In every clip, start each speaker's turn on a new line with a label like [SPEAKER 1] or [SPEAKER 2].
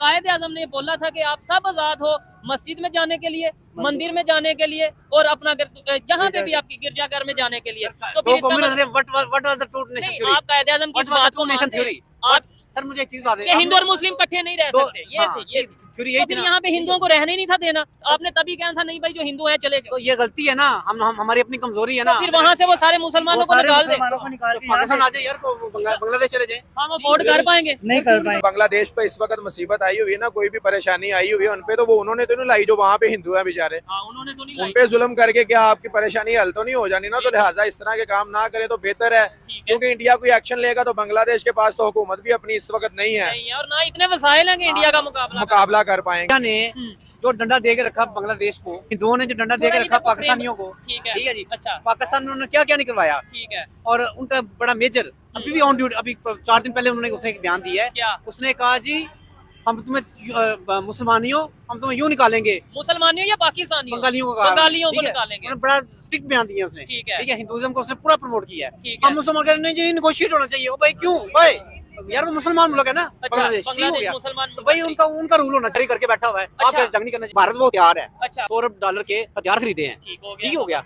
[SPEAKER 1] कायद-ए-आज़म ने बोला था कि आप सब आजाद हो मस्जिद में जाने के लिए, मंदिर में जाने के लिए और अपना जहाँ पे भी आपकी गिरजाघर में जाने के लिए। तो फिर इसका मतलब नहीं, आप कायद-ए-आज़म की इस बात को मानते हैं। आप
[SPEAKER 2] सर मुझे एक चीज बता
[SPEAKER 1] कि हिंदू और मुस्लिम इकट्ठे नहीं रह सकते, ये थी। तो फिर यहाँ पे हिंदुओं को रहने नहीं था देना, आपने तभी कहना था नहीं भाई जो हिंदू है चले गए।
[SPEAKER 2] तो ये गलती है ना, हम हमारी अपनी कमजोरी है ना।
[SPEAKER 1] तो फिर वहाँ से वो सारे मुसलमानों को निकाल दे,
[SPEAKER 2] पाकिस्तान आ जाए यार, तो बांग्लादेश चले जाए।
[SPEAKER 1] हम अफोर्ड कर पाएंगे?
[SPEAKER 3] नहीं कर पाएंगे।
[SPEAKER 4] बांग्लादेश पे इस वक्त मुसीबत आई हुई है ना, कोई भी परेशानी आई हुई है उनपे, तो वो उन्होंने तो नहीं लाई जो वहाँ पे हिंदू है बेचारे।
[SPEAKER 1] उन्होंने तो नहीं
[SPEAKER 4] उनपे जुल्म करके क्या आपकी परेशानी हल तो नहीं हो जानी ना। तो लिहाजा इस तरह के काम ना करें तो बेहतर है, क्योंकि इंडिया कोई एक्शन लेगा तो बांग्लादेश के पास तो हुकूमत भी अपनी इस वक्त नहीं है
[SPEAKER 1] और ना इतने वसाइल हैं कि इंडिया का
[SPEAKER 4] मुकाबला कर पाएंगे।
[SPEAKER 2] ने जो डंडा दे के रखा बांग्लादेश को, हिंदुओं ने जो डंडा दे के रखा पाकिस्तानियों को, ठीक है जी। अच्छा, पाकिस्तान ने क्या क्या नहीं करवाया, ठीक है। और उनका बड़ा मेजर अभी भी ऑन ड्यूटी, अभी 4 दिन पहले उन्होंने उसने एक बयान दिया है। उसने कहा जी हम तुम्हें मुसलमानियों हम तुम्हें यूँ निकालेंगे,
[SPEAKER 1] मुसलमानियों या पाकिस्तानियों,
[SPEAKER 2] बंगालियों को निकालेंगे। बड़ा स्ट्रिक्ट बयान दिया उसने, ठीक है। हिंदुइज्म को उसने पूरा प्रमोट किया है। हम मुसलमान कह रहे हैं निगोशिएट होना चाहिए। भाई क्यों भाई यार, वो मुसलमान मुल्क है ना। बांग्लादेश मुसलमान, तो भाई उनका रूल होना चाहिए। करके बैठा हुआ है, आप जंग नहीं करना चाहिए। भारत वो तैयार है, $100 अरब के हथियार खरीदे हैं, ठीक हो गया।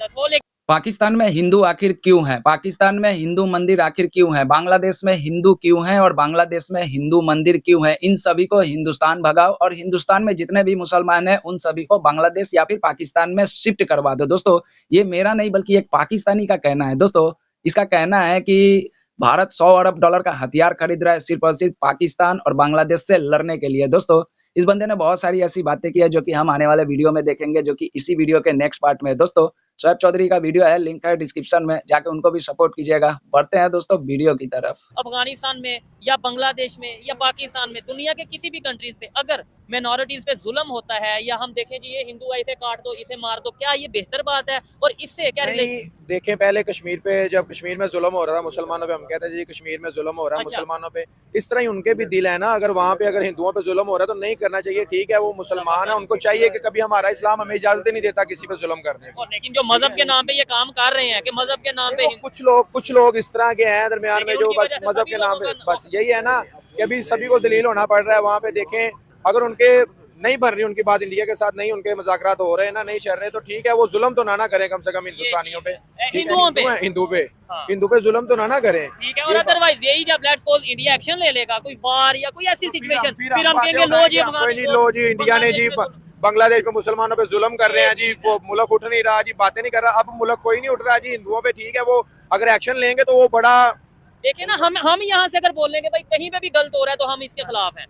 [SPEAKER 5] पाकिस्तान में हिंदू आखिर क्यों है? पाकिस्तान में हिंदू मंदिर आखिर क्यों है? बांग्लादेश में हिंदू क्यों है और बांग्लादेश में हिंदू मंदिर क्यों है? इन सभी को हिंदुस्तान भगाओ और हिंदुस्तान में जितने भी मुसलमान हैं उन सभी को बांग्लादेश या फिर पाकिस्तान में शिफ्ट करवा दो। दोस्तों ये मेरा नहीं बल्कि एक पाकिस्तानी का कहना है। दोस्तों इसका कहना है कि भारत $100 अरब का हथियार खरीद रहा है सिर्फ और सिर्फ पाकिस्तान और बांग्लादेश से लड़ने के लिए। दोस्तों इस बंदे ने बहुत सारी ऐसी बातें की है जो कि हम आने वाले वीडियो में देखेंगे, जो कि इसी वीडियो के नेक्स्ट पार्ट में। दोस्तों शोएब चौधरी का वीडियो है, लिंक है डिस्क्रिप्शन में, जाके उनको भी सपोर्ट कीजिएगा। बढ़ते हैं दोस्तों वीडियो की तरफ।
[SPEAKER 1] अफगानिस्तान में या बांग्लादेश में या पाकिस्तान में, दुनिया के किसी भी कंट्रीज पे अगर माइनॉरिटीज पे जुल्म होता है या हम देखें जी ये हिंदू है इसे काट दो इसे मार दो, क्या ये बेहतर बात है? और इससे क्या
[SPEAKER 4] देखें, पहले कश्मीर पे जब कश्मीर में जुल्म हो रहा था मुसलमानों पे, हम कहते हैं जी कश्मीर में जुल्म हो रहा है मुसलमानों पे, इस तरह ही उनके भी दिल है ना। अगर वहाँ पे अगर हिंदुओं पे जुल्म हो रहा है तो नहीं करना चाहिए, ठीक है। वो मुसलमान है, उनको चाहिए कि कभी हमारा इस्लाम हमें इजाजत नहीं देता किसी पे जुल्म करने की।
[SPEAKER 1] लेकिन जो मजहब के नाम पे ये काम कर रहे हैं कि मजहब के नाम पे
[SPEAKER 4] कुछ लोग इस तरह के हैं दरमियान में जो बस मजहब के नाम पे, बस यही है ना कि अभी सभी को जलील होना पड़ रहा है वहाँ पे। देखें अगर उनके नहीं बन रही उनकी बात इंडिया के साथ, नहीं उनके मुज़ाकरात हो रहे हैं ना, नहीं चल रहे, तो ठीक है वो जुल्म तो ना करें कम से कम हिंदुस्तानियों पे, हिंदू पे जुल्म तो ना करें, ठीक है। और
[SPEAKER 1] अदरवाइज यही जब लेट्स सपोज इंडिया एक्शन ले लेगा कोई वार या कोई ऐसी सिचुएशन, फिर हम कहेंगे लो जी
[SPEAKER 4] इंडिया ने जी बांग्लादेश में मुसलमानों पे जुल्म कर रहे हैं जी, वो मुल्क उठ नहीं रहा जी, बातें नहीं कर रहा। अब मुल्क कोई नहीं उठ रहा जी हिंदुओं पे, ठीक है। वो अगर एक्शन लेंगे तो वो बड़ा
[SPEAKER 1] देखिए ना, हम यहाँ से अगर बोलेंगे भाई कहीं पे भी गलत हो रहा है तो हम इसके खिलाफ हैं।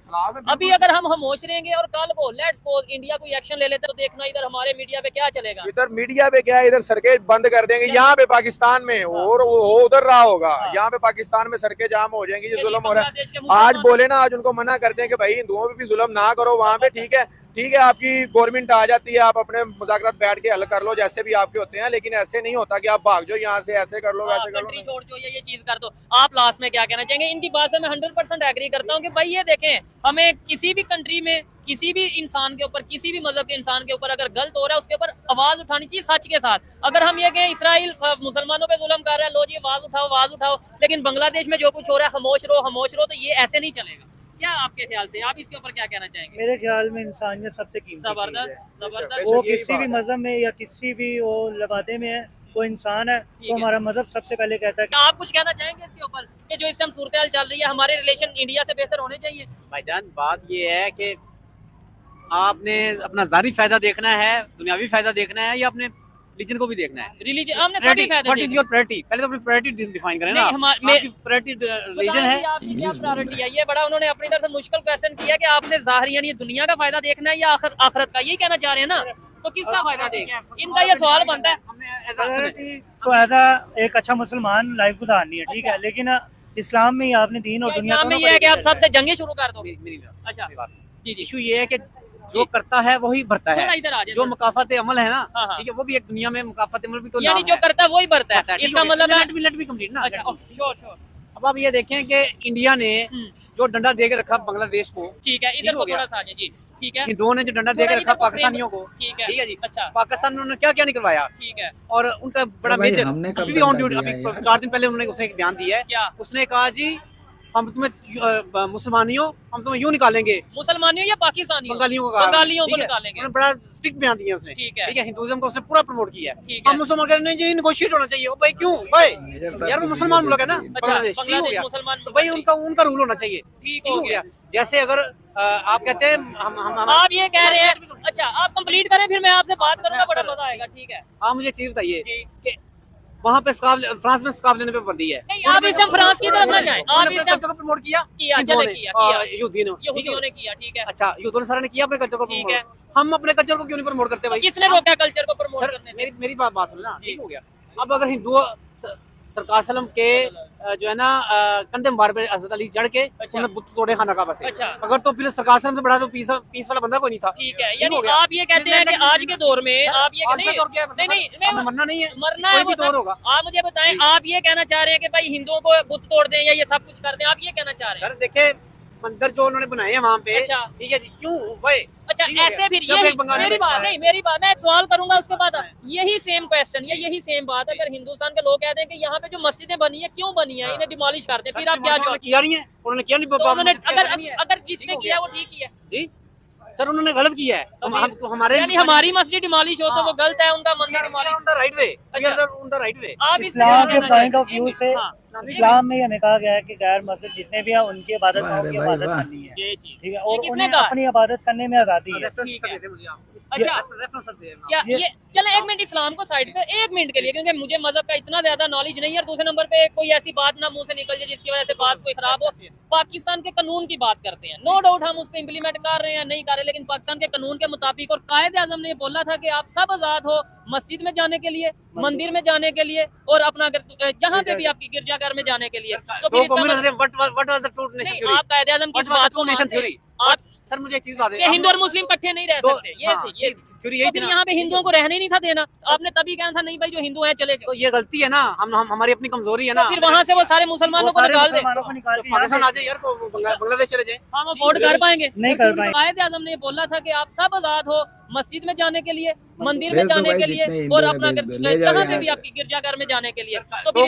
[SPEAKER 1] अभी अगर हम खामोश रहेंगे और कल को लेट्स सपोज इंडिया कोई एक्शन ले लेते तो देखना इधर हमारे मीडिया पे क्या चलेगा।
[SPEAKER 4] इधर मीडिया पे क्या, इधर सड़कें बंद कर देंगे यहाँ पे पाकिस्तान में, और वो उधर रहा होगा। यहाँ पे पाकिस्तान में सड़कें जाम हो जाएंगी, जो जुल्म हो रहा है। आज बोले ना, आज उनको मना करते हैं कि भाई हिंदुओं पे भी जुल्म ना करो वहाँ पे, ठीक है। ठीक है आपकी गवर्नमेंट आ जाती है, आप अपने मुज़ाकरात बैठ के हल कर लो जैसे भी आपके होते हैं, लेकिन ऐसे नहीं होता कि आप भाग जाओ यहाँ से, ऐसे कर लो वैसे कर लो,
[SPEAKER 1] छोड़ दो ये चीज कर दो। आप लास्ट में क्या कहना चाहेंगे? इनकी बात से मैं 100% एग्री करता हूँ कि भाई ये देखें, हमें किसी भी कंट्री में किसी भी इंसान के ऊपर, किसी भी मजहब के इंसान के ऊपर अगर गलत हो रहा है उसके ऊपर आवाज उठानी चाहिए सच के साथ। अगर हम ये कहें इसराइल मुसलमानों पे जुल्म कर रहा है, लो जी आवाज उठाओ, लेकिन बांग्लादेश में जो कुछ हो रहा है खामोश रहो, तो ये ऐसे नहीं चलेगा। क्या आपके ख्याल से, आप इसके ऊपर क्या कहना चाहेंगे?
[SPEAKER 3] मेरे ख्याल में इंसानियत सबसे कीमती
[SPEAKER 1] जबरदस्त।
[SPEAKER 3] वो किसी भी मजहब में या किसी भी वो लबादे में है, वो इंसान है, तो हमारा मजहब सबसे पहले कहता है।
[SPEAKER 1] आप कुछ कहना चाहेंगे इसके ऊपर कि जो इस समय सूरत हाल चल रही है, हमारे रिलेशन इंडिया से बेहतर होने चाहिए?
[SPEAKER 2] भाईजान बात ये है कि आपने अपना ज़ाती फायदा देखना है, दुनियावी फायदा देखना है, या अपने रिलीजन को भी देखना है।
[SPEAKER 1] रिलीजन हमने सभी फायदे
[SPEAKER 2] व्हाट इज योर प्रायोरिटी, पहले तो अपनी प्रायोरिटी डिफाइन करें ना। आपकी प्रायोरिटी रिलीजन है,
[SPEAKER 1] आपकी क्या प्रायोरिटी है? ये बड़ा उन्होंने अपनी तरफ से मुश्किल क्वेश्चन किया कि आपने ज़ाहिर यानी दुनिया का फायदा देखना है या आखिरत का, यही कहना चाह रहे हैं ना। तो किसका फायदा देगा? इनका ये सवाल बनता है।
[SPEAKER 3] तो ऐसा एक अच्छा मुसलमान लाइफ गुजारनी है, ठीक है, लेकिन इस्लाम में आपने दीन और दुनिया
[SPEAKER 1] में ये है कि आप सबसे जंगे शुरू कर दो। अच्छा जी,
[SPEAKER 2] इशू ये है कि जो करता है वही भरता है, जो मुकाफात अमल है ना, ठीक है, वो भी एक दुनिया में मुकाफात अमल भी तो
[SPEAKER 1] यानी जो करता है वही भरता है, इसका मतलब
[SPEAKER 2] लेट भी कंप्लीट ना।
[SPEAKER 1] श्योर।
[SPEAKER 2] अब आप ये देखें कि इंडिया ने जो डंडा दे के रखा बांग्लादेश को,
[SPEAKER 1] ठीक है, इधर को थोड़ा सा जी, ठीक है।
[SPEAKER 2] हिंदुओं ने जो डंडा दे के रखा पाकिस्तानियों को, ठीक है जी। अच्छा, पाकिस्तान ने क्या क्या नहीं करवाया, ठीक है। और उनका बड़ा मेजर अभी भी ऑन ड्यूटी, अभी 4 दिन पहले उन्होंने उसने एक बयान दिया है। उसने कहा जी हम तुम्हें मुसलमानियों हम तुम्हें यूं निकालेंगे,
[SPEAKER 1] मुसलमानियों या पाकिस्तानियों,
[SPEAKER 2] बंगालियों
[SPEAKER 1] को निकालेंगे।
[SPEAKER 2] उन्होंने बड़ा स्ट्रिक्ट बयान दिया उसने,
[SPEAKER 1] ठीक है,
[SPEAKER 2] हिंदुइज्म को उसने पूरा प्रमोट किया है।
[SPEAKER 1] ठीक है।
[SPEAKER 2] हम मुसलमान कह रहे हैं निगोशिएट होना चाहिए। भाई क्यों भाई, यार वो मुसलमान मुल्क है ना बांग्लादेश, ठीक हो गया,
[SPEAKER 1] मुसलमान
[SPEAKER 2] तो भाई उनका रूल होना चाहिए,
[SPEAKER 1] ठीक हो गया।
[SPEAKER 2] जैसे अगर आप कहते हैं हम
[SPEAKER 1] आप ये कह रहे हैं, अच्छा आप कंप्लीट करें फिर मैं आपसे बात करूंगा, बड़ा मजा आएगा। ठीक है,
[SPEAKER 2] आप मुझे चीज बताइए कि वहाँ पे फ्रांस में स्कार्फ लेने पे पाबंदी है।
[SPEAKER 1] नहीं, आप इससे फ्रांस की तरफ ना जाएं, आप इससे
[SPEAKER 2] कल्चर को प्रमोट किया
[SPEAKER 1] चले किया
[SPEAKER 2] यहूदियों
[SPEAKER 1] ने किया, ठीक है।
[SPEAKER 2] अच्छा, यूथों सारे ने किया अपने कल्चर को
[SPEAKER 1] ठीक है।
[SPEAKER 2] प्रमोट, हम अपने कल्चर को क्यों नहीं प्रमोट करते भाई?
[SPEAKER 1] किसने रोका कल्चर को प्रमोट करने से?
[SPEAKER 2] मेरी बात सुनो ना, ठीक हो गया। अब अगर हिंदुओं सरकार सलम के जो है ना कंधे मार पे हज़रत अली चढ़ के उन्हें बुत तोड़े खाना काबा से,
[SPEAKER 1] अच्छा।
[SPEAKER 2] अगर तो फिर सरकार सलम से बड़ा तो पीस वाला बंदा कोई नहीं था।
[SPEAKER 1] ठीक है, यानी आप ये कहते हैं कि आज के दौर में आप ये
[SPEAKER 2] नहीं मरना नहीं है,
[SPEAKER 1] मरना है वो
[SPEAKER 2] दौर होगा।
[SPEAKER 1] आप मुझे बताएं, आप ये कहना चाह रहे हैं कि भाई हिंदुओं को बुत तोड़ दें या ये सब कुछ कर दें, आप ये कहना चाह रहे हैं?
[SPEAKER 2] सर देखे मंदिर जो उन्होंने बनाए हैं वहाँ पे,
[SPEAKER 1] अच्छा।
[SPEAKER 2] ठीक है जी, क्यों भाई?
[SPEAKER 1] अच्छा ऐसे फिर ये मेरी बात मैं एक सवाल करूंगा, उसके बाद यही सेम क्वेश्चन या यही सेम बात अगर हिंदुस्तान के लोग कहते हैं कि यहाँ पे जो मस्जिदें बनी है क्यों बनी है, इन्हें डिमोलिश करते हैं, फिर आप क्या जवाब?
[SPEAKER 2] किया नहीं है उन्होंने, किया नहीं,
[SPEAKER 1] अगर जिसने किया वो ठीक किया
[SPEAKER 2] जी सर, उन्होंने गलत किया है। हमारे
[SPEAKER 1] यानी हमारी मस्जिद डिमोलिश हो तो वो गलत है, उनका मंदिर demolish
[SPEAKER 2] right way, right way.
[SPEAKER 1] आप
[SPEAKER 3] इस्लाम के पॉइंट ऑफ व्यू से इस्लाम में हमें कहा गया है कि गैर मस्जिद जितने भी हैं उनकी इबादत की इबादत करनी है, ठीक है, और उन्हें अपनी इबादत करने में आज़ादी है।
[SPEAKER 1] अच्छा क्या ये चले एक मिनट इस्लाम को साइड पे एक मिनट के लिए, क्योंकि मुझे मजहब का इतना ज्यादा नॉलेज नहीं है, और दूसरे नंबर पे कोई ऐसी बात ना मुंह से निकल जाए जिसकी वजह से बात कोई खराब हो। पाकिस्तान के कानून की बात करते हैं, नो डाउट हम उस पर इम्प्लीमेंट कर रहे हैं नहीं कर रहे, लेकिन पाकिस्तान के कानून के मुताबिक और कायदे आजम ने बोला था कि आप सब आजाद हो मस्जिद में जाने के लिए, मंदिर में जाने के लिए, और अपना जहाँ पे भी आपकी गिरजाघर में जाने के लिए। तो फिर आप कायदे आजम की इस बात को मानते हैं? आप
[SPEAKER 2] सर मुझे एक चीज बता दें,
[SPEAKER 1] हिंदू और मुस्लिम इकट्ठे नहीं रह सकते, ये फिर यहाँ पे हिंदुओं को रहने नहीं था देना, आपने तभी कहना था नहीं भाई जो हिंदू हैं चले गए।
[SPEAKER 2] तो ये गलती है ना, हम हमारी अपनी कमजोरी है ना।
[SPEAKER 1] तो फिर वहाँ से वो सारे मुसलमानों को निकाल दे,
[SPEAKER 2] पाकिस्तान आ जाए यार, बांग्लादेश चले जाए,
[SPEAKER 1] हम अफोर्ड कर पाएंगे?
[SPEAKER 3] नहीं कर पाएंगे।
[SPEAKER 1] कायदे आजम ने बोला था कि आप सब आजाद हो मस्जिद में जाने के लिए, मंदिर में जाने के लिए, और अपना जहाँ पे भी आपकी गिरजाघर में जाने के लिए। तो फिर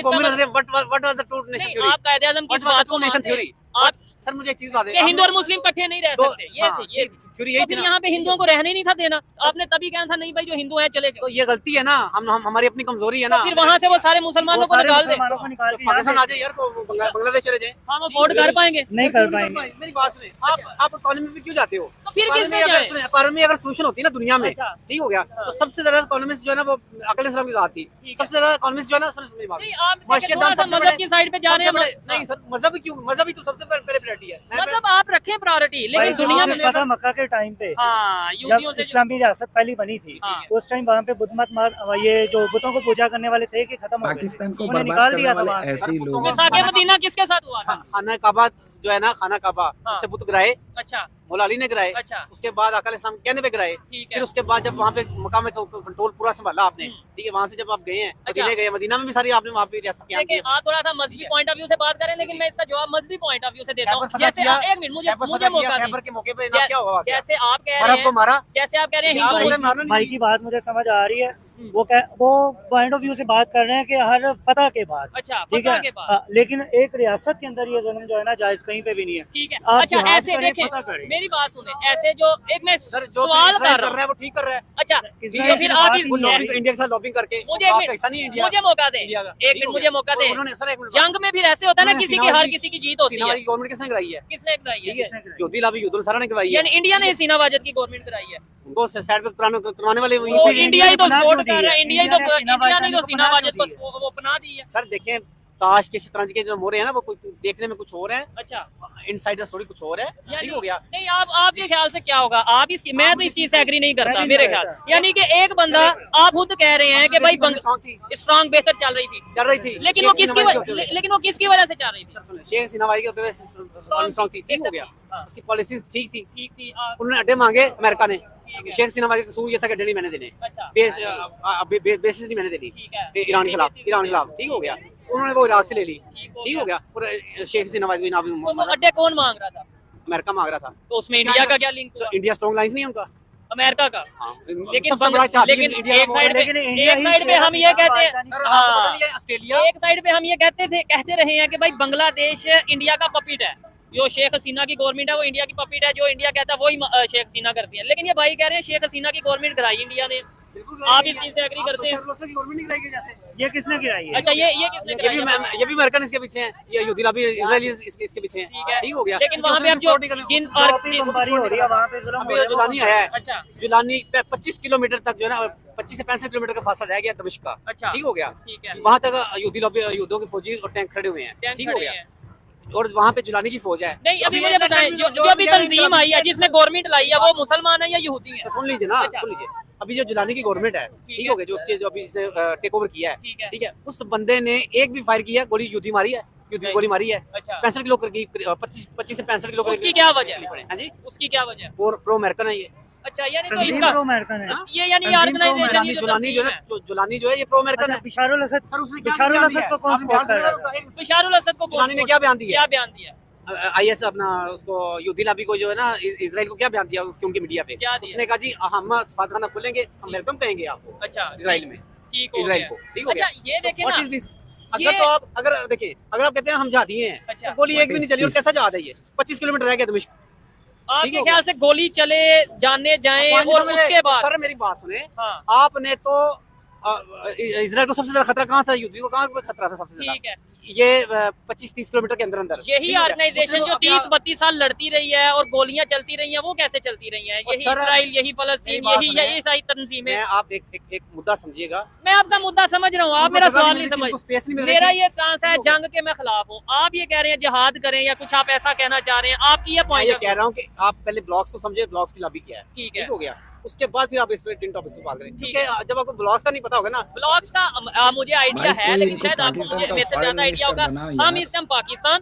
[SPEAKER 1] आप कायदे आजम की इस बात को मानते हैं? आप
[SPEAKER 2] सर मुझे एक चीज बता दें,
[SPEAKER 1] हिंदू और मुस्लिम इकट्ठे नहीं रह सकते, ये तो फिर यहाँ पे हिंदुओं को रहने नहीं था देना, आपने तभी कहना था नहीं भाई जो हिंदू हैं चले गए।
[SPEAKER 2] तो ये गलती है ना, हम हमारी अपनी कमजोरी है ना।
[SPEAKER 1] तो फिर वहाँ से वो सारे मुसलमानों को निकाल दे,
[SPEAKER 2] पाकिस्तान आ जाए यार, बांग्लादेश चले जाए,
[SPEAKER 1] हम अफोर्ड कर पाएंगे?
[SPEAKER 3] नहीं कर पाएंगे।
[SPEAKER 2] मेरी बात सुने, आप इकोनॉमी में क्यों जाते हो?
[SPEAKER 1] तो फिर किस में जाए?
[SPEAKER 2] इकोनॉमी अगर सोल्यूशन होती है ना दुनिया में, ठीक हो गया, तो सबसे ज्यादा इकोनॉमिस्ट जो है ना वो अकल इस्लाम की जात थी, सबसे ज्यादा इकोनॉमिस्ट जो है ना, सुनिए बात,
[SPEAKER 1] मजहब की साइड पे जा रहे हैं।
[SPEAKER 2] नहीं सर, मजहब क्यों, मजहब ही तो सबसे पहले प्रायोरिटी है।
[SPEAKER 1] मतलब आप रखें प्रायोरिटी, लेकिन दुनिया में
[SPEAKER 3] पता मक्का के टाइम पे जब इस्लामी रियासत पहली बनी थी, उस टाइम वहाँ पे बुद्ध मत ये जो बुतों को पूजा करने वाले थे कि खत्म हो गए,
[SPEAKER 5] पाकिस्तान को
[SPEAKER 3] उन्हें निकाल दिया था वहाँ
[SPEAKER 5] ऐसे ही लोग।
[SPEAKER 1] साके मदीना किसके साथ हुआ था?
[SPEAKER 2] खाना काबा जो है ना, खाना काबा उससे बुत गिराए,
[SPEAKER 1] अच्छा
[SPEAKER 2] मौला अली ने गिराए,
[SPEAKER 1] अच्छा
[SPEAKER 2] उसके बाद अकाल इस्लाम कहने पे गिराए, फिर उसके बाद जब वहाँ पे मक्का में कंट्रोल पूरा संभाला आपने, ठीक है, वहाँ से जब आप गए हैं मदीने गए, मदीना में भी सारी आपने वहाँ पे रियासत की।
[SPEAKER 1] आप थोड़ा सा मजहबी पॉइंट ऑफ व्यू से बात करें, लेकिन मैं इसका जवाब मजहबी पॉइंट ऑफ व्यू से देता हूँ। जैसे एक मिनट मुझे मौका दीजिए,
[SPEAKER 2] के मौके पे क्या हुआ,
[SPEAKER 1] जैसे आप कह रहे हैं,
[SPEAKER 2] मारा,
[SPEAKER 1] जैसे आप कह रहे हैं हिंदू
[SPEAKER 3] भाई की बात मुझे समझ आ रही है, वो पॉइंट ऑफ व्यू से बात कर रहे हैं कि हर फतह के बाद,
[SPEAKER 1] अच्छा
[SPEAKER 3] ठीक है, लेकिन एक रियासत के अंदर ये जुल्म जो है ना जायज कहीं पे भी नहीं है, ठीक है। अच्छा ऐसे देखें, मेरी बात सुने, ऐसे जो एक मैं सवाल कर रहा है
[SPEAKER 2] वो ठीक कर रहा है,
[SPEAKER 1] अच्छा तो फिर आप
[SPEAKER 2] इंडिया के साथ लॉबिंग करके
[SPEAKER 1] मुझे मौका दें, एक मिनट मुझे मौका दें। जंग में फिर ऐसे होता है ना, किसी की हार किसी की जीत होती है।
[SPEAKER 2] गवर्नमेंट किसने कराई है?
[SPEAKER 1] किसने कराई है?
[SPEAKER 2] ज्योति लाभी युद्धन सारा ने करवाई है,
[SPEAKER 1] यानी इंडिया ने सीना वाजिद की गवर्नमेंट कराई है।
[SPEAKER 2] उनको साइड पे करवाने वाले
[SPEAKER 1] इंडिया ही तो सपोर्ट कर रहा है, इंडिया ने तो सीना वाजिद को वो अपना दी है।
[SPEAKER 2] सर देखें, ताश के शतरंज के जो मोरे हैं ना, वो देखने में कुछ और है,
[SPEAKER 1] अच्छा
[SPEAKER 2] इनसाइड द स्टोरी कुछ और है, ठीक हो गया।
[SPEAKER 1] नहीं आपके ख्याल से क्या होगा? आप इस मैं तो इस चीज से एग्री नहीं करता, मेरे ख्याल यानी कि एक बंदा, आप खुद कह रहे हैं कि भाई स्ट्रांग बेहतर चल रही थी, लेकिन वो किसकी वजह से चल रही थी?
[SPEAKER 2] शेख हसीना भाई की होते हुए स्ट्रांग थी, ठीक हो गया, उसकी पॉलिसी ठीक थी, उन्होंने अड्डे मांगे अमेरिका ने, शेख हसीना भाई का कसूर ये था कि अड्डे नहीं मैंने देने, बेसिस नहीं मैंने देनी ईरान के खिलाफ, ठीक हो गया, उन्होंने वो इराक से ले ली, ठीक हो गया, और शेख हसीना भाई को
[SPEAKER 1] अड्डे कौन मांग रहा था?
[SPEAKER 2] अमेरिका मांग रहा था।
[SPEAKER 1] तो उसमें इंडिया का क्या लिंक?
[SPEAKER 2] इंडिया स्ट्रॉन्ग लाइंस नहीं है उनका,
[SPEAKER 1] अमेरिका का। लेकिन
[SPEAKER 2] सबसे बड़ा इतिहास
[SPEAKER 1] लेकिन
[SPEAKER 2] इंडिया
[SPEAKER 1] एक साइड पे हम ये कहते हैं,
[SPEAKER 2] ऑस्ट्रेलिया,
[SPEAKER 1] एक साइड पे हम ये कहते रहे हैं कि भाई बांग्लादेश इंडिया का पपिट है, जो शेख हसीना की गवर्नमेंट है वो इंडिया की पपिट है, जो इंडिया कहता है वही शेख हसीना करती है। लेकिन ये भाई कह रहे हैं शेख हसीना की गवर्नमेंट कराई इंडिया ने, आप इस चीज से एग्री करते हैं?
[SPEAKER 3] ये किसने गिराई है?
[SPEAKER 1] अच्छा ये किसने कराई है?
[SPEAKER 2] ये भी अमेरिकन इसके पीछे हैं, ये यहूदी लॉबी इजरायली इसके पीछे हैं।
[SPEAKER 1] ठीक है,
[SPEAKER 2] ठीक हो गया।
[SPEAKER 1] लेकिन वहाँ पे अब जो जिन और
[SPEAKER 3] कंबारी हो रही है वहाँ पे जुल्म हो
[SPEAKER 2] अभी
[SPEAKER 3] रहा है,
[SPEAKER 2] जुलानी आया है,
[SPEAKER 1] अच्छा
[SPEAKER 2] जुलानी पे 25 किलोमीटर तक जो है ना 25 से 65 किलोमीटर का फासला रह गया दमिश्क का।
[SPEAKER 1] अच्छा
[SPEAKER 2] ठीक हो गया।
[SPEAKER 1] ठीक है,
[SPEAKER 2] वहाँ तक यहूदी लॉबी यहूदियों के फौजी और टैंक खड़े हुए हैं।
[SPEAKER 1] टैंक
[SPEAKER 2] ठीक हो
[SPEAKER 1] खड़े
[SPEAKER 2] गया।
[SPEAKER 1] हैं।
[SPEAKER 2] और वहाँ पे जुलानी की फौज है।
[SPEAKER 1] नहीं अभी मुझे बताएं, जो अभी तंजीम आई है जिसने गवर्नमेंट लाई है वो मुसलमान है या यहूदी है?
[SPEAKER 2] सुन लीजिए ना,
[SPEAKER 1] अच्छा।
[SPEAKER 2] सुन लीजिए। अभी जो जुलानी की गवर्नमेंट है, ठीक हो गया, जो उसके जो अभी इसने टेक ओवर किया है,
[SPEAKER 1] ठीक है,
[SPEAKER 2] ठीक है, उस बंदे ने एक भी फायर किया, गोली यहूदी मारी है, यहूदी गोली मारी है।
[SPEAKER 1] अच्छा
[SPEAKER 2] 65 किलो की 25 से 65 किलो
[SPEAKER 1] उसकी क्या वजह है?
[SPEAKER 2] हाँ जी,
[SPEAKER 1] उसकी क्या वजह है?
[SPEAKER 2] और प्रो अमेरिकन है ये।
[SPEAKER 1] अच्छा यानी तो
[SPEAKER 3] तंजीम
[SPEAKER 1] इसका
[SPEAKER 3] प्रो अमेरिकन है।
[SPEAKER 1] ये यानी
[SPEAKER 3] तंजीम
[SPEAKER 1] ऑर्गेनाइजेशन ये जो
[SPEAKER 2] जुलानी जो
[SPEAKER 1] तंजीम
[SPEAKER 2] है, जुलानी जो है ये प्रो अमेरिकन है।
[SPEAKER 3] बिशारुल असद,
[SPEAKER 2] सर उसने क्या
[SPEAKER 3] बिशारुल
[SPEAKER 2] बयान
[SPEAKER 3] असद
[SPEAKER 2] दिया
[SPEAKER 3] को
[SPEAKER 2] है?
[SPEAKER 3] कौन
[SPEAKER 2] आपने
[SPEAKER 3] सपोर्ट
[SPEAKER 2] बात
[SPEAKER 3] कर
[SPEAKER 2] सुना
[SPEAKER 3] रहा है?
[SPEAKER 1] बिशारुल असद को
[SPEAKER 2] जुलानी ने क्या बयान दिया?
[SPEAKER 1] क्या बयान दिया?
[SPEAKER 2] आईएस अपना उसको यहूदी लॉबी को जो है ना इजराइल को क्या बयान दिया उसके उनकी मीडिया पे?
[SPEAKER 1] क्या दिया?
[SPEAKER 2] उसने कहा जी हम सफारतखाना खोलेंगे, हम वेलकम कहेंगे आपको
[SPEAKER 1] अच्छा
[SPEAKER 2] इजराइल में,
[SPEAKER 1] ठीक हो
[SPEAKER 2] इजराइल
[SPEAKER 1] गया।
[SPEAKER 2] को। ठीक हो
[SPEAKER 1] अच्छा
[SPEAKER 2] गया।
[SPEAKER 1] ये देखें
[SPEAKER 2] व्हाट
[SPEAKER 1] ना,
[SPEAKER 2] इज दिस?
[SPEAKER 1] ये-
[SPEAKER 2] अगर तो आप अगर देखिए, अगर आप कहते हैं हम जहादी हैं,
[SPEAKER 1] अच्छा।
[SPEAKER 2] तो गोली एक भी नहीं चली और कैसा जहाद है ये? 25 किलोमीटर रह गया दमिश्क।
[SPEAKER 1] आपके ख्याल से गोली चले जाने जाए और उसके बाद?
[SPEAKER 2] सर मेरी बात सुने,
[SPEAKER 1] हाँ
[SPEAKER 2] आपने तो इजराइल को सबसे ज्यादा खतरा कहाँ था? यहूदी को कहाँ खतरा था सबसे ज्यादा?
[SPEAKER 1] ठीक है,
[SPEAKER 2] ये 25-30 किलोमीटर के अंदर अंदर
[SPEAKER 1] यही
[SPEAKER 2] ठीक हो गया।
[SPEAKER 1] ऑर्गेनाइजेशन
[SPEAKER 2] उसने
[SPEAKER 1] जो
[SPEAKER 2] अपना-
[SPEAKER 1] 30-32 साल लड़ती रही है और गोलियां चलती रही हैं, वो कैसे चलती रही हैं?
[SPEAKER 2] और
[SPEAKER 1] यही
[SPEAKER 2] सर,
[SPEAKER 1] इजराइल, यही फलस्तीन,
[SPEAKER 2] मेरी बात
[SPEAKER 1] यही
[SPEAKER 2] सुनिए।
[SPEAKER 1] यही सारी तंजीमें।
[SPEAKER 2] मैं आप एक मुद्दा समझिएगा।
[SPEAKER 1] मैं आपका मुद्दा समझ रहा हूँ, आप
[SPEAKER 2] उनको
[SPEAKER 1] मेरा
[SPEAKER 2] जगह
[SPEAKER 1] सवाल
[SPEAKER 2] नहीं
[SPEAKER 1] नहीं
[SPEAKER 2] मिल रही,
[SPEAKER 1] समझ।
[SPEAKER 2] उनको स्पेस नहीं मिल रही
[SPEAKER 1] मेरा
[SPEAKER 2] थी।
[SPEAKER 1] ये स्टांस है
[SPEAKER 2] ठीक हो गया।
[SPEAKER 1] जंग के मैं खिलाफ हूँ, आप ये कह रहे हैं जिहाद करें या कुछ आप ऐसा कहना चाह रहे हैं, आपकी ये
[SPEAKER 2] मैं
[SPEAKER 1] पॉइंट
[SPEAKER 2] ये कह रहा हूँ कि आप पहले ब्लॉग्स को समझे, ब्लॉग्स की लॉबी क्या है।
[SPEAKER 1] ठीक है।
[SPEAKER 2] ठीक हो गया। उसके बाद फिर आप इस पे इन टॉपिक्स पे बात करें। ठीक है। जब आपको ब्लॉग्स का नहीं पता होगा ना,
[SPEAKER 1] ब्लॉग्स का मुझे आइडिया
[SPEAKER 5] भाई
[SPEAKER 1] है,
[SPEAKER 5] कोई
[SPEAKER 1] लेकिन
[SPEAKER 5] इनको
[SPEAKER 1] शायद आपको
[SPEAKER 5] पाकिस्तान
[SPEAKER 1] मुझे
[SPEAKER 5] का
[SPEAKER 1] मेरे से
[SPEAKER 5] फॉरेन
[SPEAKER 1] ज्यादा आइडिया
[SPEAKER 5] मिनिस्टर
[SPEAKER 1] होगा।
[SPEAKER 5] बनाओ
[SPEAKER 1] हम
[SPEAKER 5] यार।
[SPEAKER 1] इस टाइम पाकिस्तान,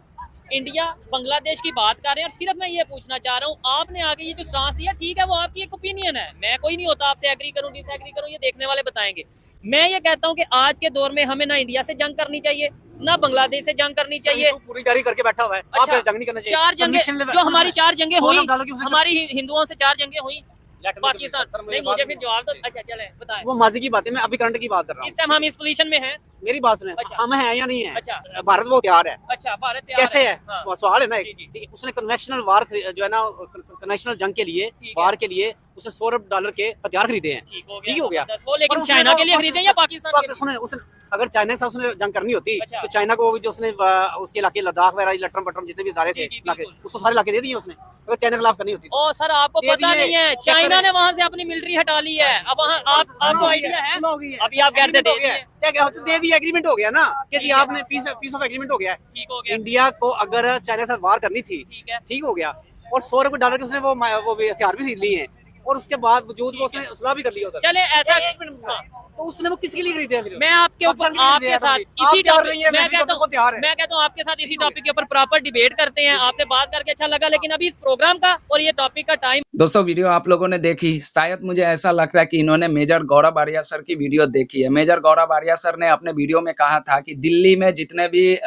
[SPEAKER 1] इंडिया, बांग्लादेश की बात कर रहे हैं और सिर्फ मैं ये पूछना चाह रहा हूँ, आपने आगे ये जो स्टांस लिया, ठीक है वो आपकी एक ओपिनियन है, मैं कोई नहीं होता आपसे एग्री करूँ डिसएग्री करूँ, ये देखने वाले बताएंगे। मैं ये कहता हूँ कि आज के दौर में हमें ना इंडिया से जंग करनी चाहिए, ना बांग्लादेश से जंग करनी चाहिए।
[SPEAKER 2] तो पूरी तैयारी करके बैठा हुआ है। आप
[SPEAKER 1] अच्छा,
[SPEAKER 2] जंग नहीं करना चाहिए।
[SPEAKER 1] चार जंगे
[SPEAKER 2] Condition level-
[SPEAKER 1] जो हमारी 4 जंगे हुई,
[SPEAKER 2] सोलह डालो कि उसने-
[SPEAKER 1] हमारी हिंदुओं से 4 जंगे हुई
[SPEAKER 2] Let me
[SPEAKER 1] पाकिस्तान।
[SPEAKER 2] सर,
[SPEAKER 1] नहीं मुझे फिर जवाब दो। अच्छा चले बताएं,
[SPEAKER 2] वो माजी की बात है, मैं अभी करंट की बात कर रहा हूँ।
[SPEAKER 1] इस टाइम हम इस पोजीशन में हैं।
[SPEAKER 2] मेरी बात सुने,
[SPEAKER 1] अच्छा।
[SPEAKER 2] हम हैं या नहीं है?
[SPEAKER 1] अच्छा।
[SPEAKER 2] भारत वो तैयार है।
[SPEAKER 1] अच्छा भारत तैयार
[SPEAKER 2] कैसे है?
[SPEAKER 1] हाँ।
[SPEAKER 2] सवाल है ना एक।
[SPEAKER 1] जी, जी।
[SPEAKER 2] ठीक है, उसने कन्वेंशनल वार जो है ना, कन्वेंशनल जंग के लिए,
[SPEAKER 1] ठीक है।
[SPEAKER 2] वार के लिए उसने $100 के हथियार खरीदे हैं।
[SPEAKER 1] ठीक हो
[SPEAKER 2] ठीक हो गया।
[SPEAKER 1] जबरदस्त। वो लेकिन
[SPEAKER 2] और उसने
[SPEAKER 1] चाइना
[SPEAKER 2] वो-
[SPEAKER 1] के लिए खरीदे या पाकिस्तान के लिए?
[SPEAKER 2] सुने, उसने अगर चाइना से उसने जंग करनी होती
[SPEAKER 1] अच्छा।
[SPEAKER 2] तो चाइना को भी जो उसने उसके इलाके लद्दाख वगैरह लटरम पटरम जितने भी इदारे थे
[SPEAKER 1] जी, जी,
[SPEAKER 2] इलाके,
[SPEAKER 1] बिल्कुल।
[SPEAKER 2] उसको सारे इलाके दे दिए उसने, अगर चाइना के खिलाफ करनी होती।
[SPEAKER 1] ओ सर आपको
[SPEAKER 2] दे
[SPEAKER 1] पता
[SPEAKER 2] दिए।
[SPEAKER 1] नहीं है,
[SPEAKER 2] चेक
[SPEAKER 1] चाइना
[SPEAKER 2] करें।
[SPEAKER 1] ने वहां से अपनी मिलिट्री हटा ली है। अब वहाँ आपको आइडिया है? अभी आप कहते
[SPEAKER 2] Agreement हो
[SPEAKER 1] दे
[SPEAKER 2] गया
[SPEAKER 1] दिए।
[SPEAKER 2] है। क्या क्या दे दिया, एग्रीमेंट हो गया ना कि जी
[SPEAKER 1] ठीक है।
[SPEAKER 2] आपने पीस ऑफ एग्रीमेंट हो गया है।
[SPEAKER 1] ठीक हो गया,
[SPEAKER 2] इंडिया को अगर चाइना के साथ वार करनी थी,
[SPEAKER 1] ठीक है।
[SPEAKER 2] ठीक हो गया, और $100 के उसने वो भी हथियार भी खरीद लिए हैं, और उसके बाद वजूद वो उसने सुलह भी कर लिया उधर।
[SPEAKER 1] चले ऐसा
[SPEAKER 2] हाँ, तो उसने वो किसके लिए खरीदे हैं फिर?
[SPEAKER 1] मैं आपके ऊपर
[SPEAKER 2] पाकिस्तान के लिए
[SPEAKER 1] आपके
[SPEAKER 2] खरीदे
[SPEAKER 1] साथ
[SPEAKER 2] हैं
[SPEAKER 1] इसी
[SPEAKER 2] आप तैयार
[SPEAKER 1] टॉपिक
[SPEAKER 2] नहीं है,
[SPEAKER 1] मैं
[SPEAKER 2] मैं भी
[SPEAKER 1] कहता
[SPEAKER 2] तो तैयार है।
[SPEAKER 1] मैं कहता हूँ आपके साथ इसी टॉपिक के ऊपर प्रॉपर डिबेट करते हैं। आपसे बात करके अच्छा लगा, लेकिन अभी इस प्रोग्राम का और ये टॉपिक का टाइम।
[SPEAKER 5] दोस्तों वीडियो आप लोगों ने देखी, शायद मुझे ऐसा लगता है कि इन्होंने मेजर गौरव आर्या सर की वीडियो देखी है। मेजर गौरव आर्या सर ने अपने वीडियो में कहा था कि दिल्ली में जितने भी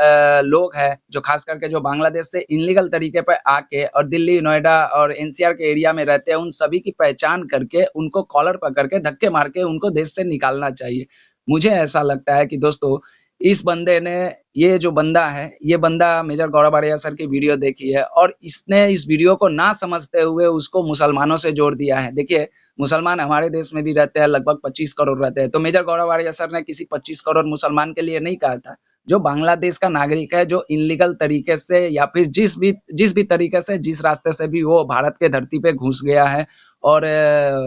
[SPEAKER 5] लोग हैं, जो खास करके जो बांग्लादेश से इनलीगल तरीके पर आके और दिल्ली, नोएडा और एनसीआर के एरिया में रहते हैं, उन सभी की पहचान करके उनको कॉलर पकड़ के धक्के मार के उनको देश से निकालना चाहिए। मुझे ऐसा लगता है कि दोस्तों इस बंदे ने, ये जो बंदा है, ये बंदा मेजर गौरव आर्या सर की वीडियो देखी है और इसने इस वीडियो को ना समझते हुए उसको मुसलमानों से जोड़ दिया है। देखिए मुसलमान हमारे देश में भी रहते हैं, लगभग 25 करोड़ रहते हैं। तो मेजर गौरव आर्या सर ने किसी 25 करोड़ मुसलमान के लिए नहीं कहा था। जो बांग्लादेश का नागरिक है, जो इनलीगल तरीके से या फिर जिस भी तरीके से, जिस रास्ते से भी वो भारत के धरती पे घुस गया है और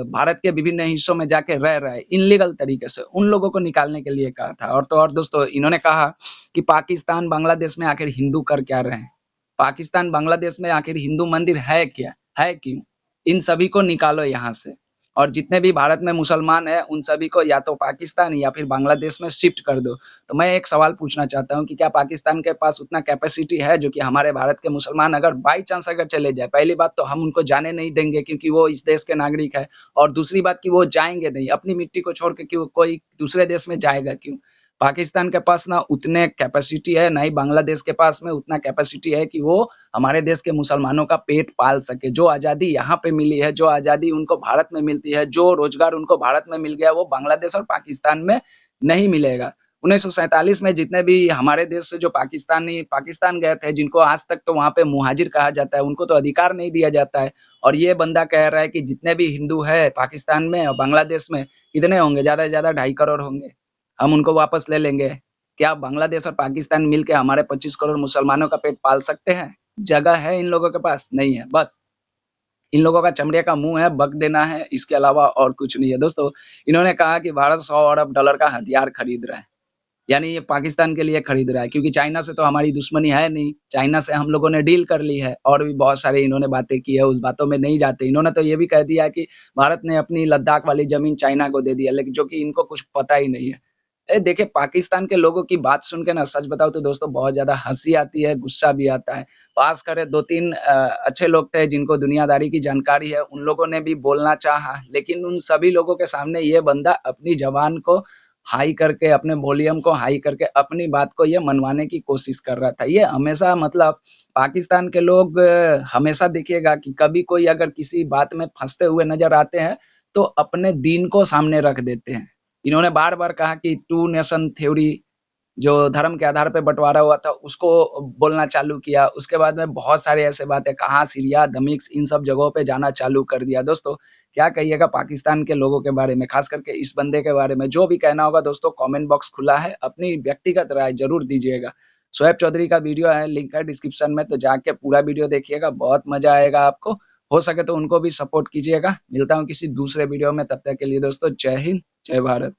[SPEAKER 5] भारत के विभिन्न हिस्सों में जाके रह रहा है इनलीगल तरीके से, उन लोगों को निकालने के लिए कहा था। और तो और दोस्तों इन्होंने कहा कि पाकिस्तान बांग्लादेश में आखिर हिंदू कर क्या रहे हैं, पाकिस्तान बांग्लादेश में आखिर हिंदू मंदिर है क्या, है क्यों? इन सभी को निकालो यहाँ से, और जितने भी भारत में मुसलमान हैं उन सभी को या तो पाकिस्तान या फिर बांग्लादेश में शिफ्ट कर दो। तो मैं एक सवाल पूछना चाहता हूँ कि क्या पाकिस्तान के पास उतना कैपेसिटी है जो कि हमारे भारत के मुसलमान अगर बाई चांस अगर चले जाए, पहली बात तो हम उनको जाने नहीं देंगे क्योंकि वो इस देश के नागरिक है, और दूसरी बात कि वो जाएंगे नहीं, अपनी मिट्टी को छोड़ के क्यों कोई दूसरे देश में जाएगा क्यों? पाकिस्तान के पास ना उतने कैपेसिटी है, ना ही बांग्लादेश के पास में उतना कैपेसिटी है कि वो हमारे देश के मुसलमानों का पेट पाल सके। जो आज़ादी यहाँ पे मिली है, जो आज़ादी उनको भारत में मिलती है, जो रोजगार उनको भारत में मिल गया, वो बांग्लादेश और पाकिस्तान में नहीं मिलेगा। 1947 में जितने भी हमारे देश से जो पाकिस्तान गए थे, जिनको आज तक तो वहाँ पे मुहाजिर कहा जाता है, उनको तो अधिकार नहीं दिया जाता है। और ये बंदा कह रहा है कि जितने भी हिंदू है पाकिस्तान में और बांग्लादेश में, कितने होंगे? ज़्यादा से ज़्यादा 2.5 करोड़ होंगे। हम उनको वापस ले लेंगे। क्या बांग्लादेश और पाकिस्तान मिलके हमारे 25 करोड़ मुसलमानों का पेट पाल सकते हैं? जगह है इन लोगों के पास? नहीं है। बस इन लोगों का चमड़े का मुँह है, बक देना है, इसके अलावा और कुछ नहीं है। दोस्तों, इन्होंने कहा कि भारत 100 अरब डॉलर का हथियार खरीद रहा है। यानी ये पाकिस्तान के लिए खरीद रहा है, क्योंकि चाइना से तो हमारी दुश्मनी है नहीं। चाइना से हम लोगों ने डील कर ली है और भी बहुत सारे इन्होंने बातें की है, उस बातों में नहीं जाते। इन्होंने तो ये भी कह दिया कि भारत ने अपनी लद्दाख वाली ज़मीन चाइना को दे दी है, लेकिन जो कि इनको कुछ पता ही नहीं है। देखिए, पाकिस्तान के लोगों की बात सुन के ना, सच बताऊँ तो दोस्तों, बहुत ज़्यादा हँसी आती है, गुस्सा भी आता है। पास करे 2-3 अच्छे लोग थे जिनको दुनियादारी की जानकारी है, उन लोगों ने भी बोलना चाहा, लेकिन उन सभी लोगों के सामने ये बंदा अपनी ज़बान को हाई करके, अपने वॉल्यूम को हाई करके अपनी बात को ये मनवाने की कोशिश कर रहा था। ये हमेशा, मतलब पाकिस्तान के लोग हमेशा देखिएगा कि कभी कोई अगर किसी बात में फँसते हुए नज़र आते हैं, तो अपने दीन को सामने रख देते हैं। इन्होंने बार-बार कहा कि 2 नेशन थ्योरी, जो धर्म के आधार पे बँटवारा हुआ था, उसको बोलना चालू किया। उसके बाद में बहुत सारे ऐसे बातें कहा, सीरिया, दमिश्क, इन सब जगहों पे जाना चालू कर दिया। दोस्तों, क्या कहिएगा पाकिस्तान के लोगों के बारे में, ख़ास करके इस बंदे के बारे में? जो भी कहना होगा दोस्तों, कमेंट बॉक्स खुला है, अपनी व्यक्तिगत राय ज़रूर दीजिएगा। शोएब चौधरी का वीडियो है, लिंक है डिस्क्रिप्शन में, तो जाके पूरा वीडियो देखिएगा, बहुत मज़ा आएगा आपको। हो सके तो उनको भी सपोर्ट कीजिएगा। मिलता हूँ किसी दूसरे वीडियो में, तब तक के लिए दोस्तों, जय हिंद, जय भारत।